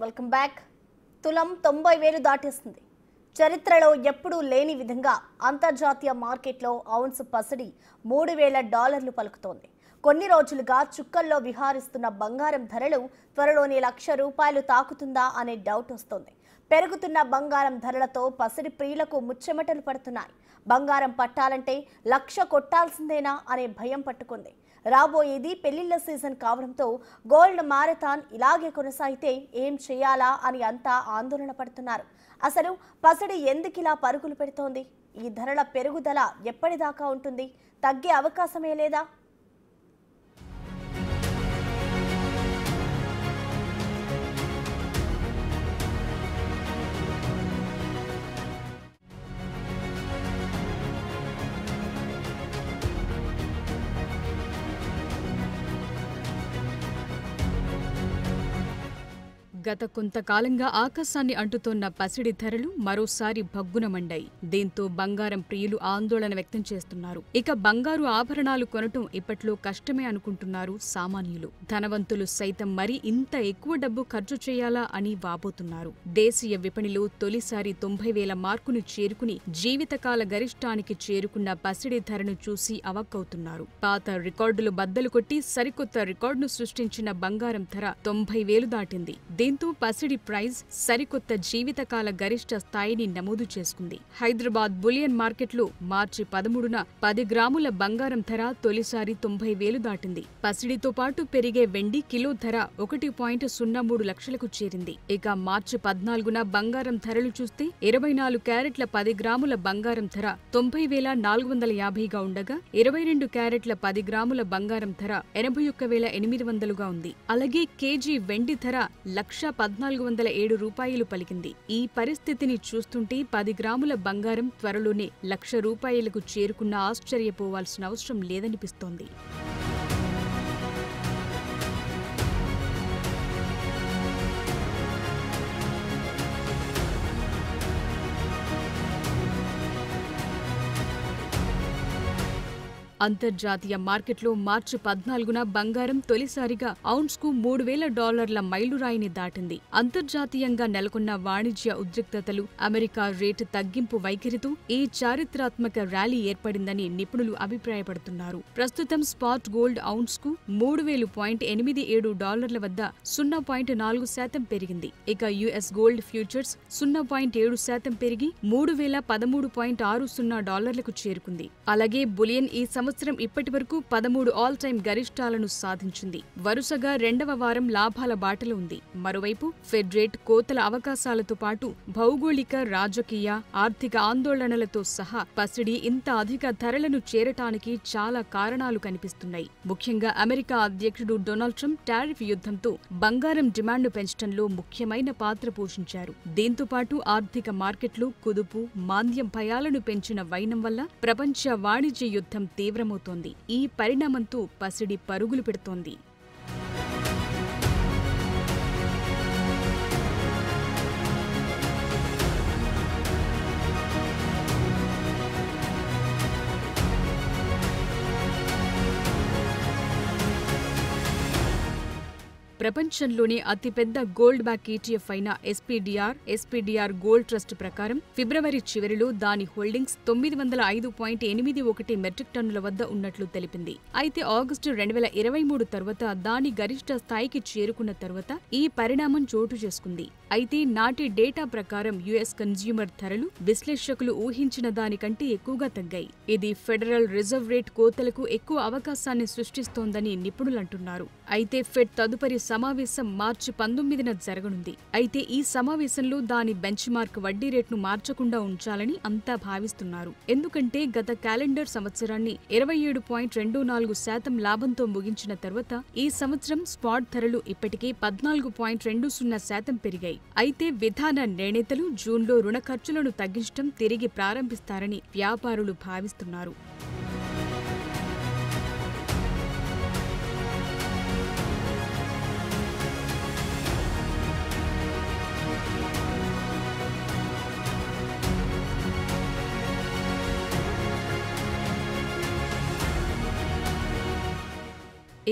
Welcome back. తులం 90,000 దాటేస్తుంది. చరిత్రలో ఎప్పుడూ లేని విధంగా అంతర్జాతీయ మార్కెట్లో ఔన్స్ పసిడి $3,000 పలుకుతోంది. కొన్ని రోజులుగా చుక్కల్లో విహారిస్తున్న బంగారం ధరలు త్వరలోనే ₹1,00,000 తాకుతుందా అనే డౌట్ వస్తోంది. పెరుగుతున్న బంగారం ధరలతో పసిడి ప్రియులకు ముచ్చెమటలు పడుతున్నాయి. బంగారం పట్టాలంటే 1,00,000 కొట్టాల్సిందేనా అనే భయం పట్టుకుంది. రాబోయేది పెళ్లిళ్ల సీజన్ కావడంతో గోల్డ్ మారథాన్ ఇలాగే కొనసాగితే ఏం చేయాలా అని అంతా ఆందోళన పడుతున్నారు. అసలు పసిడి ఎందుకిలా పరుగులు పెడుతోంది? ఈ ధరల పెరుగుదల ఎప్పటిదాకా ఉంటుంది? తగ్గే అవకాశమే లేదా? గత కొంతకాలంగా ఆకాశాన్ని అంటుతోన్న పసిడి ధరలు మరోసారి భగ్గున మండాయి. దీంతో బంగారం ప్రియులు ఆందోళన వ్యక్తం చేస్తున్నారు. ఇక బంగారు ఆభరణాలు కొనటం ఇప్పట్లో కష్టమే అనుకుంటున్నారు సామాన్యులు. ధనవంతులు సైతం మరి ఇంత ఎక్కువ డబ్బు ఖర్చు చేయాలా అని వాపోతున్నారు. దేశీయ విపణిలో తొలిసారి 90,000 మార్కును చేరుకుని జీవితకాల గరిష్టానికి చేరుకున్న పసిడి ధరను చూసి అవక్కవుతున్నారు. పాత రికార్డులు బద్దలు కొట్టి సరికొత్త రికార్డును సృష్టించిన బంగారం ధర 90,000 దాటింది. దీంతో పసిడి ప్రైజ్ సరికొత్త జీవితకాల గరిష్ట స్థాయిని నమోదు చేసుకుంది. హైదరాబాద్ బులియన్ మార్కెట్లో మార్చి 13న 10 గ్రాముల బంగారం ధర తొలిసారి 90,000 దాటింది. పసిడితో పాటు పెరిగే వెండి కిలో ధర 1.03 లక్షలకు చేరింది. ఇక మార్చి 14న బంగారం ధరలు చూస్తే 24 క్యారెట్ల 10 గ్రాముల బంగారం ధర 90,450గా ఉండగా 22 క్యారెట్ల 10 గ్రాముల బంగారం ధర 81,800గా ఉంది. అలాగే కేజీ వెండి ధర ₹1,1407 పలికింది. ఈ పరిస్థితిని చూస్తుంటే 10 గ్రాముల బంగారం త్వరలోనే ₹1,00,000 చేరుకున్న ఆశ్చర్యపోవాల్సిన అవసరం లేదనిపిస్తోంది. అంతర్జాతీయ మార్కెట్లో మార్చి 14న బంగారం తొలిసారిగా ఔన్స్కు $3,000 మైలురాయిని దాటింది. అంతర్జాతీయంగా నెలకొన్న వాణిజ్య ఉద్రిక్తతలు, అమెరికా రేటు తగ్గింపు వైఖరితో ఈ చారిత్రాత్మక ర్యాలీ ఏర్పడిందని నిపుణులు అభిప్రాయపడుతున్నారు. ప్రస్తుతం స్పాట్ గోల్డ్ ఔన్స్కు $3,087 వద్ద 0.4% పెరిగింది. ఇక యుఎస్ గోల్డ్ ఫ్యూచర్స్ 0.7% పెరిగి $3,013.60కు చేరుకుంది. అలాగే బులియన్ ఈ సంవత్సరం ఇప్పటివరకు 13 ఆల్ టైమ్ గరిష్టాలను సాధించింది. వరుసగా రెండవ వారం లాభాల బాటలో ఉంది. మరోవైపు ఫెడ్ రేట్ కోతల అవకాశాలతో పాటు భౌగోళిక, రాజకీయ, ఆర్థిక ఆందోళనలతో సహా పసిడి ఇంత అధిక ధరలను చేరటానికి చాలా కారణాలు కనిపిస్తున్నాయి. ముఖ్యంగా అమెరికా అధ్యక్షుడు డొనాల్డ్ ట్రంప్ టారిఫ్ యుద్ధంతో బంగారం డిమాండ్ను పెంచడంలో ముఖ్యమైన పాత్ర పోషించారు. దీంతో పాటు ఆర్థిక మార్కెట్లు కుదుపు, మాంద్యం భయాలను పెంచిన వైనం వల్ల ప్రపంచ వాణిజ్య యుద్ధం తీవ్రమవుతోంది. ఈ పరిణామంతో పసిడి పరుగులు పెడుతోంది. ప్రపంచంలోనే అతిపెద్ద గోల్డ్ బ్యాక్ ఈటీఎఫ్ అయిన ఎస్పీడీఆర్ గోల్డ్ ట్రస్ట్ ప్రకారం ఫిబ్రవరి చివరిలో దాని హోల్డింగ్స్ 905.81 మెట్రిక్ టన్నుల వద్ద ఉన్నట్లు తెలిపింది. అయితే ఆగస్టు 2023 తర్వాత దాని గరిష్ట స్థాయికి చేరుకున్న తర్వాత ఈ పరిణామం చోటు చేసుకుంది. అయితే నాటి డేటా ప్రకారం యుఎస్ కన్స్యూమర్ ధరలు విశ్లేషకులు ఊహించిన దానికంటే ఎక్కువగా తగ్గాయి. ఇది ఫెడరల్ రిజర్వ్ రేట్ కోతలకు ఎక్కువ అవకాశాన్ని సృష్టిస్తోందని నిపుణులంటున్నారు. అయితే ఫెడ్ తదుపరి సమావేశం మార్చి 19న జరగనుంది. అయితే ఈ సమావేశంలో దాని బెంచ్ మార్క్ వడ్డీ రేట్ను మార్చకుండా ఉంచాలని అంతా భావిస్తున్నారు. ఎందుకంటే గత క్యాలెండర్ సంవత్సరాన్ని 27.24% లాభంతో ముగించిన తర్వాత ఈ సంవత్సరం స్పాట్ ధరలు ఇప్పటికే 14.20% పెరిగాయి. అయితే విధాన నిర్ణేతలు జూన్లో రుణ ఖర్చులను తగ్గించడం తిరిగి ప్రారంభిస్తారని వ్యాపారులు భావిస్తున్నారు.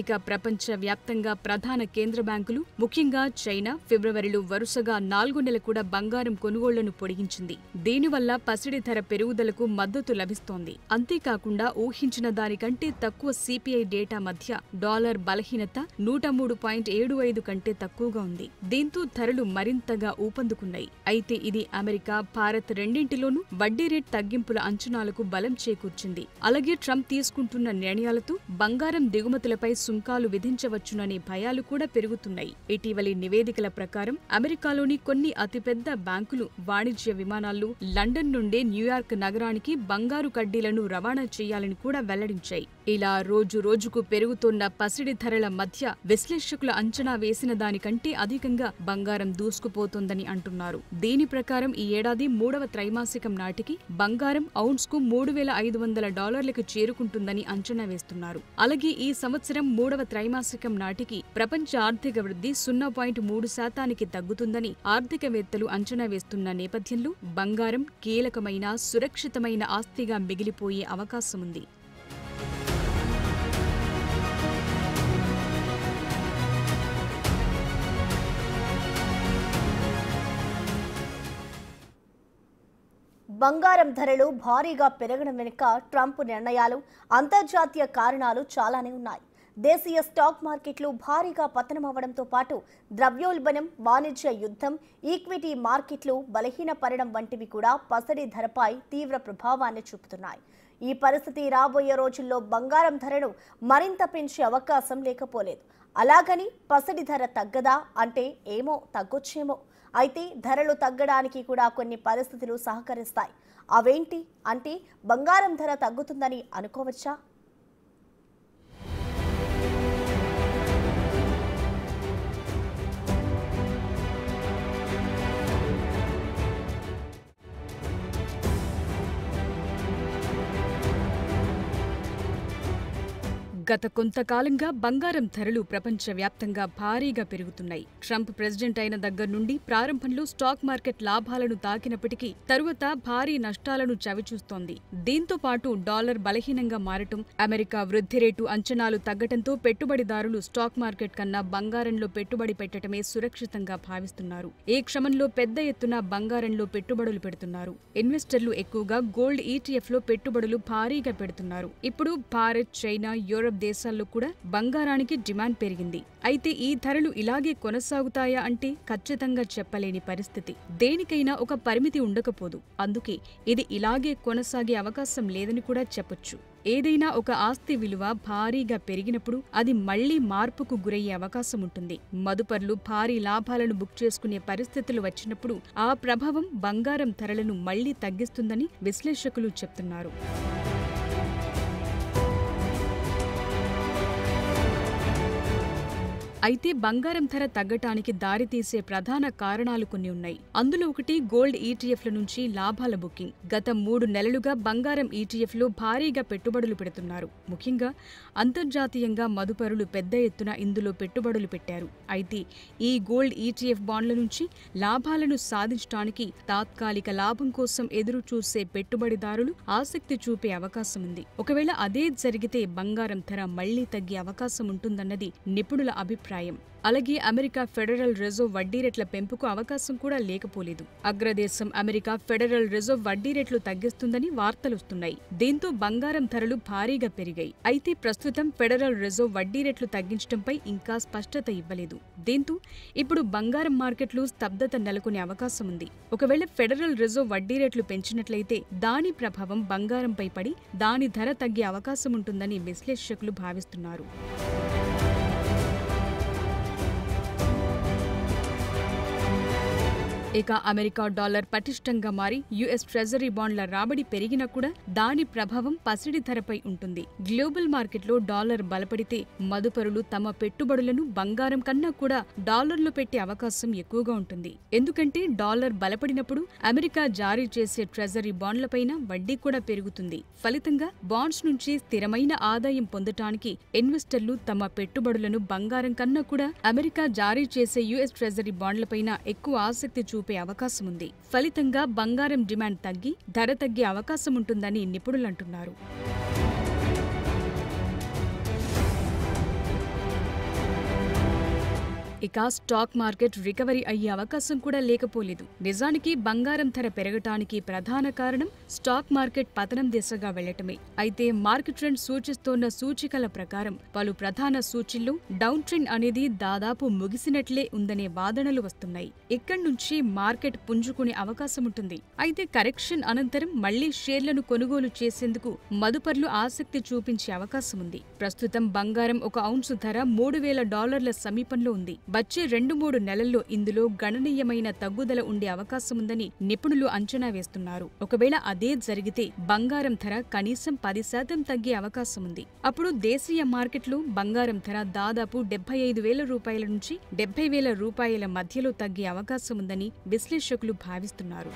ఇక ప్రపంచ వ్యాప్తంగా ప్రధాన కేంద్ర బ్యాంకులు ముఖ్యంగా చైనా ఫిబ్రవరిలో వరుసగా 4 నెలలు కూడా బంగారం కొనుగోళ్లను పొడిగించింది. దీనివల్ల పసిడి ధర పెరుగుదలకు మద్దతు లభిస్తోంది. అంతేకాకుండా ఊహించిన దానికంటే తక్కువ సిపిఐ డేటా మధ్య డాలర్ బలహీనత 103.75 కంటే తక్కువగా ఉంది. దీంతో ధరలు మరింతగా ఊపందుకున్నాయి. అయితే ఇది అమెరికా, భారత్ రెండింటిలోనూ వడ్డీ రేట్ తగ్గింపుల అంచనాలకు బలం చేకూర్చింది. అలాగే ట్రంప్ తీసుకుంటున్న నిర్ణయాలతో బంగారం దిగుమతులపై సుంకాలు విధించవచ్చుననే భయాలు కూడా పెరుగుతున్నాయి. ఇటీవలి నివేదికల ప్రకారం అమెరికాలోని కొన్ని అతిపెద్ద బ్యాంకులు వాణిజ్య విమానాల్లో లండన్ నుండి న్యూయార్క్ నగరానికి బంగారు కడ్డీలను రవాణా చేయాలని కూడా వెల్లడించాయి. ఇలా రోజు రోజుకు పెరుగుతున్న పసిడి ధరల మధ్య విశ్లేషకుల అంచనా వేసిన దానికంటే అధికంగా బంగారం దూసుకుపోతోందని అంటున్నారు. దీని ప్రకారం ఈ ఏడాది 3వ త్రైమాసికం నాటికి బంగారం ఔన్స్కు $3,500లకు చేరుకుంటుందని అంచనా వేస్తున్నారు. అలాగే ఈ సంవత్సరం 3వ త్రైమాసికం నాటికి ప్రపంచ ఆర్థిక వృద్ధి 0.3% తగ్గుతుందని ఆర్థికవేత్తలు అంచనా వేస్తున్న నేపథ్యంలో బంగారం కీలకమైన సురక్షితమైన ఆస్తిగా మిగిలిపోయే అవకాశముంది. బంగారం ధరలు భారీగా పెరగడం వెనుక ట్రంప్ నిర్ణయాలు, అంతర్జాతీయ కారణాలు చాలానే ఉన్నాయి. దేశీయ స్టాక్ మార్కెట్లు భారీగా పతనమవడంతో పాటు ద్రవ్యోల్బణం, వాణిజ్య యుద్ధం, ఈక్విటీ మార్కెట్లు బలహీనపడడం వంటివి కూడా పసిడి ధరపై తీవ్ర ప్రభావాన్ని చూపుతున్నాయి. ఈ పరిస్థితి రాబోయే రోజుల్లో బంగారం ధరను మరింత పెంచే అవకాశం లేకపోలేదు. అలాగని పసిడి ధర తగ్గదా అంటే ఏమో, తగ్గొచ్చేమో. అయితే ధరలు తగ్గడానికి కూడా కొన్ని పరిస్థితులు సహకరిస్తాయి. అవేంటి అంటే బంగారం ధర తగ్గుతుందని అనుకోవచ్చా? గత కొంతకాలంగా బంగారం ధరలు ప్రపంచవ్యాప్తంగా భారీగా పెరుగుతున్నాయి. ట్రంప్ ప్రెసిడెంట్ అయిన దగ్గర నుండి ప్రారంభంలో స్టాక్ మార్కెట్ లాభాలను తాకినప్పటికీ తరువాత భారీ నష్టాలను చవిచూస్తోంది. దీంతో పాటు డాలర్ బలహీనంగా మారటం, అమెరికా వృద్ధి రేటు అంచనాలు తగ్గటంతో పెట్టుబడిదారులు స్టాక్ మార్కెట్ కన్నా బంగారంలో పెట్టుబడి పెట్టడమే సురక్షితంగా భావిస్తున్నారు. ఈ క్రమంలో పెద్ద ఎత్తున బంగారంలో పెట్టుబడులు పెడుతున్నారు. ఇన్వెస్టర్లు ఎక్కువగా గోల్డ్ ఈటీఎఫ్లో పెట్టుబడులు భారీగా పెడుతున్నారు. ఇప్పుడు భారత్, చైనా, యూరప్ దేశాల్లో కూడా బంగారానికి డిమాండ్ పెరిగింది. అయితే ఈ ధరలు ఇలాగే కొనసాగుతాయా అంటే ఖచ్చితంగా చెప్పలేని పరిస్థితి. దేనికైనా ఒక పరిమితి ఉండకపోదు. అందుకే ఇది ఇలాగే కొనసాగే అవకాశం లేదని కూడా చెప్పొచ్చు. ఏదైనా ఒక ఆస్తి విలువ భారీగా పెరిగినప్పుడు అది మళ్లీ మార్పుకు గురయ్యే అవకాశం ఉంటుంది. మదుపర్లు భారీ లాభాలను బుక్ చేసుకునే పరిస్థితులు వచ్చినప్పుడు ఆ ప్రభావం బంగారం ధరలను మళ్లీ తగ్గిస్తుందని విశ్లేషకులు చెప్తున్నారు. అయితే బంగారం ధర తగ్గటానికి దారితీసే ప్రధాన కారణాలు కొన్ని ఉన్నాయి. అందులో ఒకటి గోల్డ్ ఈటీఎఫ్ల నుంచి లాభాల బుకింగ్. గత 3 నెలలుగా బంగారం ఈటీఎఫ్లో భారీగా పెట్టుబడులు పెడుతున్నారు. ముఖ్యంగా అంతర్జాతీయంగా మదుపరులు పెద్ద ఎత్తున ఇందులో పెట్టుబడులు పెట్టారు. అయితే ఈ గోల్డ్ ఈటీఎఫ్ బాండ్ల నుంచి లాభాలను సాధించడానికి తాత్కాలిక లాభం కోసం ఎదురు చూసే పెట్టుబడిదారులు ఆసక్తి చూపే అవకాశం ఉంది. ఒకవేళ అదే జరిగితే బంగారం ధర మళ్లీ తగ్గే అవకాశం ఉంటుందన్నది నిపుణుల అభిప్రాయం. అలాగే అమెరికా ఫెడరల్ రిజర్వ్ వడ్డీ రేట్ల పెంపుకు అవకాశం కూడా లేకపోలేదు. అగ్రదేశం అమెరికా ఫెడరల్ రిజర్వ్ వడ్డీ రేట్లు తగ్గిస్తుందని వార్తలొస్తున్నాయి. దీంతో బంగారం ధరలు భారీగా పెరిగాయి. అయితే ప్రస్తుతం ఫెడరల్ రిజర్వ్ వడ్డీ రేట్లు తగ్గించడంపై ఇంకా స్పష్టత ఇవ్వలేదు. దీంతో ఇప్పుడు బంగారం మార్కెట్లు స్తబ్దత నెలకొనే అవకాశం ఉంది. ఒకవేళ ఫెడరల్ రిజర్వ్ వడ్డీ రేట్లు పెంచినట్లయితే దాని ప్రభావం బంగారంపై పడి దాని ధర తగ్గే అవకాశం ఉంటుందని విశ్లేషకులు భావిస్తున్నారు. ఇక అమెరికా డాలర్ పటిష్టంగా మారి యుఎస్ ట్రెజరీ బాండ్ల రాబడి పెరిగినా కూడా దాని ప్రభావం పసిడి ధరపై ఉంటుంది. గ్లోబల్ మార్కెట్లో డాలర్ బలపడితే మదుపరులు తమ పెట్టుబడులను బంగారం కన్నా కూడా డాలర్లో పెట్టే అవకాశం ఎక్కువగా ఉంటుంది. ఎందుకంటే డాలర్ బలపడినప్పుడు అమెరికా జారీ చేసే ట్రెజరీ బాండ్లపైన వడ్డీ కూడా పెరుగుతుంది. ఫలితంగా బాండ్స్ నుంచి స్థిరమైన ఆదాయం పొందటానికి ఇన్వెస్టర్లు తమ పెట్టుబడులను బంగారం కన్నా కూడా అమెరికా జారీ చేసే యుఎస్ ట్రెజరీ బాండ్లపైన ఎక్కువ ఆసక్తి చూపే అవకాశం ఉంది. ఫలితంగా బంగారం డిమాండ్ తగ్గి ధర తగ్గే అవకాశం ఉంటుందని నిపుణులంటున్నారు. ఇక స్టాక్ మార్కెట్ రికవరీ అయ్యే అవకాశం కూడా లేకపోలేదు. నిజానికి బంగారం ధర పెరగటానికి ప్రధాన కారణం స్టాక్ మార్కెట్ పతనం దిశగా వెళ్లటమే. అయితే మార్కెట్ ట్రెండ్ సూచిస్తోన్న సూచికల ప్రకారం పలు ప్రధాన సూచీల్లో డౌన్ ట్రెండ్ అనేది దాదాపు ముగిసినట్లే ఉందనే వాదనలు వస్తున్నాయి. ఇక్కడి నుంచి మార్కెట్ పుంజుకునే అవకాశం ఉంటుంది. అయితే కరెక్షన్ అనంతరం మళ్లీ షేర్లను కొనుగోలు చేసేందుకు మదుపర్లు ఆసక్తి చూపించే అవకాశం ఉంది. ప్రస్తుతం బంగారం ఒక ఔన్సు ధర $3,000 సమీపంలో ఉంది. వచ్చే 2-3 నెలల్లో ఇందులో గణనీయమైన తగ్గుదల ఉండే అవకాశముందని నిపుణులు అంచనా వేస్తున్నారు. ఒకవేళ అదే జరిగితే బంగారం ధర కనీసం 10% తగ్గే అవకాశముంది. అప్పుడు దేశీయ మార్కెట్లో బంగారం ధర దాదాపు $75,000 నుంచి $70,000 మధ్యలో తగ్గే అవకాశముందని విశ్లేషకులు భావిస్తున్నారు.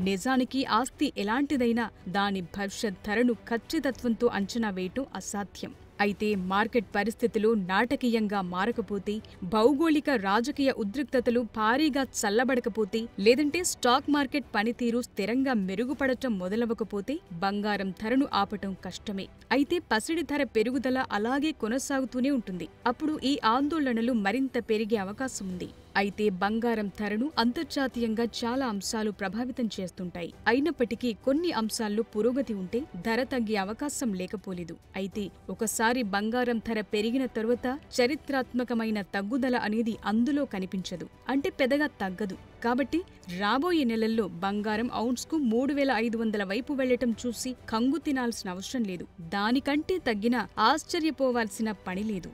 నిజానికి ఆస్తి ఎలాంటిదైనా దాని భవిష్యత్ ధరను ఖచ్చితత్వంతో అంచనా వేయటం అసాధ్యం. అయితే మార్కెట్ పరిస్థితులు నాటకీయంగా మారకపోతే, భౌగోళిక రాజకీయ ఉద్రిక్తతలు భారీగా చల్లబడకపోతే, లేదంటే స్టాక్ మార్కెట్ పనితీరు స్థిరంగా మెరుగుపడటం మొదలవకపోతే బంగారం ధరను ఆపటం కష్టమే. అయితే పసిడి ధర పెరుగుదల అలాగే కొనసాగుతూనే ఉంటుంది. అప్పుడు ఈ ఆందోళనలు మరింత పెరిగే అవకాశం ఉంది. అయితే బంగారం ధరను అంతర్జాతీయంగా చాలా అంశాలు ప్రభావితం చేస్తుంటాయి. అయినప్పటికీ కొన్ని అంశాల్లో పురోగతి ఉంటే ధర తగ్గే అవకాశం లేకపోలేదు. అయితే ఒకసారి బంగారం ధర పెరిగిన తరువాత చరిత్రాత్మకమైన తగ్గుదల అనేది అందులో కనిపించదు. అంటే పెద్దగా తగ్గదు. కాబట్టి రాబోయే నెలల్లో బంగారం ఔన్స్కు 3,500 వైపు వెళ్లటం చూసి కంగు తినాల్సిన అవసరం లేదు. దానికంటే తగ్గినా ఆశ్చర్యపోవాల్సిన పని లేదు.